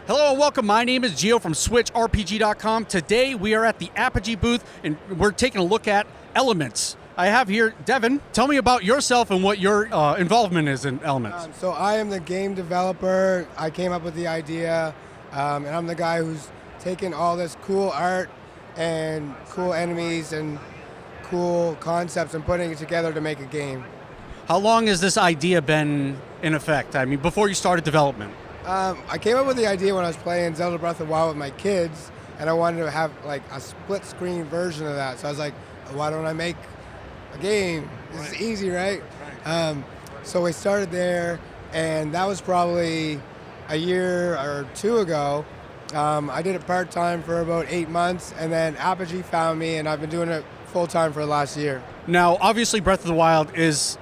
Hello and welcome. My name is Gio from SwitchRPG.com. Today we are at the Apogee booth and we're taking a look at Elements. I have here Devin. Tell me about yourself and what your involvement is in Elements. So I am the game developer. I came up with the idea, and I'm the guy who's taken all this cool art and cool enemies and cool concepts and putting it together to make a game. How long has this idea been in effect? I mean, before you started development? I came up with the idea when I was playing Zelda BOTW with my kids, and I wanted to have like a split screen version of that. So I was like, why don't I make a game? This is easy, right? So we started there, and that was probably a year or two ago. I did it part-time for about 8 months, and then Apogee found me, and I've been doing it full-time for the last year. Now, obviously Breath of the Wild is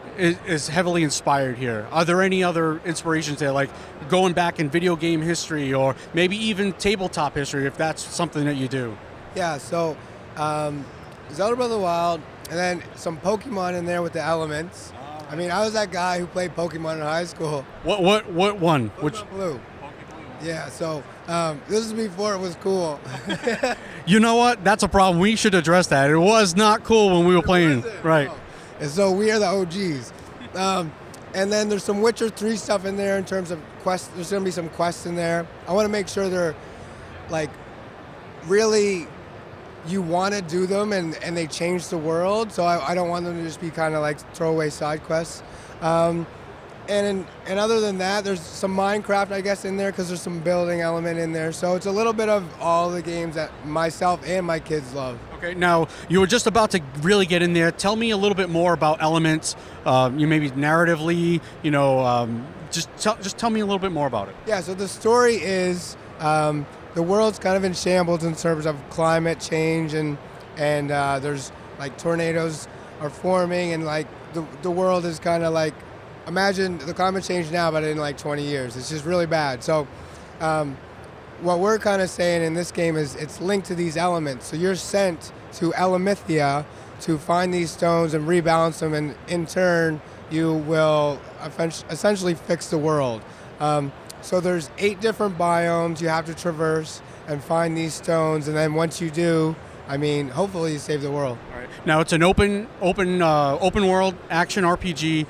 heavily inspired here. Are there any other inspirations there, like going back in video game history or maybe even tabletop history, if that's something that you do? Yeah, so Zelda Breath of the Wild, and then some Pokemon in there with the elements. I mean, I was that guy who played Pokemon in high school. What one? Pokemon Blue. Yeah, so this is before it was cool. You know what? That's a problem. We should address that. It was not cool when we were playing. Right. No. And so we are the OGs. And then there's some Witcher 3 stuff in there in terms of quests. There's going to be some quests in there. I want to make sure they're like really you want to do them and they change the world. So I don't want them to just be kind of like throwaway side quests. And other than that, there's some Minecraft, I guess, in there because there's some building element in there. So it's a little bit of all the games that myself and my kids love. Okay, now you were just about to really get in there. Tell me a little bit more about Elements. You maybe narratively, just tell me a little bit more about it. Yeah, so the story is the world's kind of in shambles in terms of climate change and there's like tornadoes are forming and like the world is kind of like, imagine the climate change now, but in like 20 years. It's just really bad. So what we're kind of saying in this game is it's linked to these elements. So you're sent to Elemithia to find these stones and rebalance them, and in turn, you will essentially fix the world. So there's 8 different biomes you have to traverse and find these stones, and then once you do, I mean, hopefully you save the world. All right. Now it's an open world action RPG.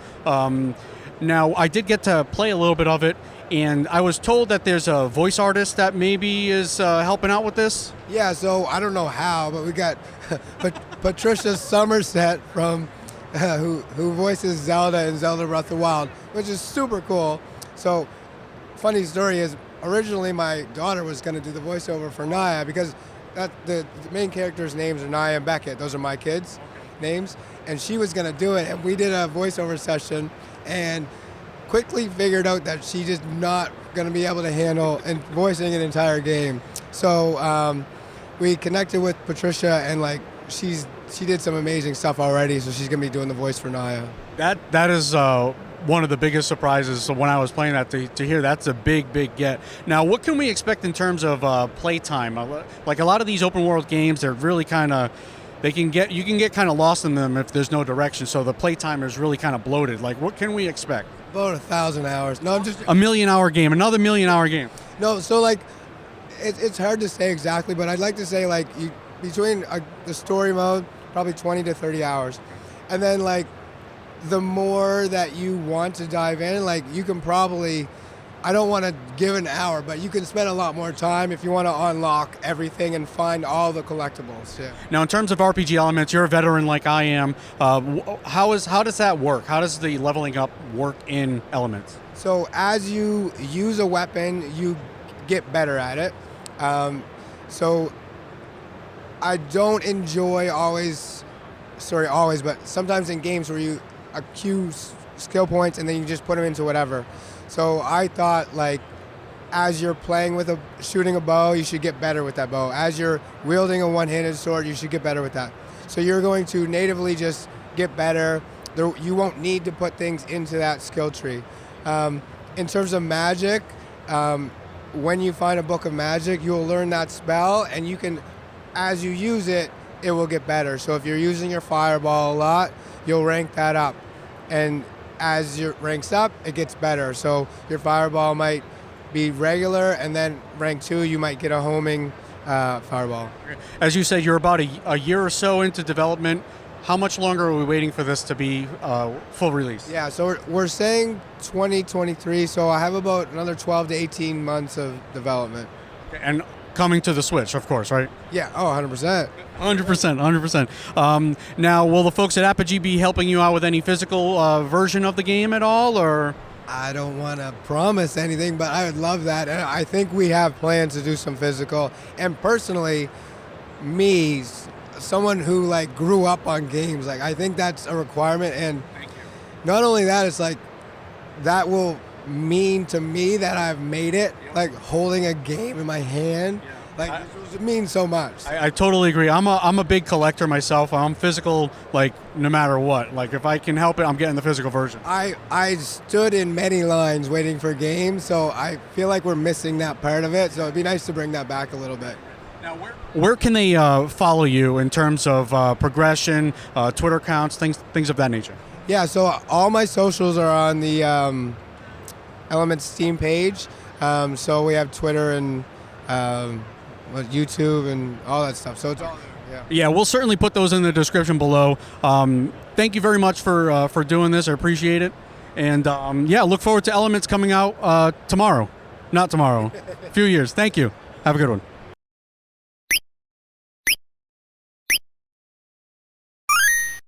Now I did get to play a little bit of it, and I was told that there's a voice artist that maybe is helping out with this. Yeah, so I don't know how, but we got Patricia Somerset from who voices Zelda in Zelda Breath of the Wild, which is super cool. So funny story is originally my daughter was going to do the voiceover for Naya because the main characters' names are Naya and Beckett. Those are my kids' names. And she was going to do it. And we did a voiceover session and quickly figured out that she's just not going to be able to handle and voicing an entire game. So we connected with Patricia and like she did some amazing stuff already. So she's going to be doing the voice for Naya. That is one of the biggest surprises. So when I was playing that, to hear that's a big get. Now, what can we expect in terms of playtime? Like a lot of these open world games, they're really kind of, you can get kind of lost in them if there's no direction. So the playtime is really kind of bloated. Like, what can we expect? About 1,000 hours. No, I'm just a 1,000,000-hour game, another 1,000,000-hour game. No, so like it's hard to say exactly, but I'd like to say like between the story mode, probably 20 to 30 hours, and then like the more that you want to dive in, like you can probably, I don't want to give an hour, but you can spend a lot more time if you want to unlock everything and find all the collectibles. Yeah. Now, in terms of RPG elements, you're a veteran like I am. How does that work? How does the leveling up work in Elements? So as you use a weapon, you get better at it. So I don't enjoy but sometimes in games where you accuse skill points and then you just put them into whatever. So I thought like as you're playing with shooting a bow, you should get better with that bow. As you're wielding a one-handed sword, you should get better with that. So you're going to natively just get better. You won't need to put things into that skill tree. In terms of magic, when you find a book of magic, you'll learn that spell, and you can, as you use it, it will get better. So if you're using your fireball a lot, you'll rank that up. And as your ranks up, it gets better. So your fireball might be regular, and then rank 2 you might get a homing fireball. As you said, you're about a year or so into development. How much longer are we waiting for this to be full release? Yeah, so we're saying 2023, so I have about another 12 to 18 months of development. And coming to the Switch, of course, right? Yeah, 100%. 100%. Now, will the folks at Apogee be helping you out with any physical version of the game at all, or? I don't want to promise anything, but I would love that. And I think we have plans to do some physical. And personally, me, someone who like grew up on games, like I think that's a requirement. And not only that, it's like that will mean to me that I've made it, like holding a game in my hand. Like it means so much. I totally agree. I'm a big collector myself. I'm physical, like no matter what. Like if I can help it, I'm getting the physical version. I stood in many lines waiting for games, so I feel like we're missing that part of it. So it'd be nice to bring that back a little bit. Now, where can they follow you in terms of progression, Twitter accounts, things of that nature? Yeah, so all my socials are on the Elements Steam page. So we have Twitter and YouTube and all that stuff. So it's all there. Yeah, we'll certainly put those in the description below. Thank you very much for doing this. I appreciate it. And look forward to Elements coming out tomorrow. Not tomorrow. A few years. Thank you. Have a good one.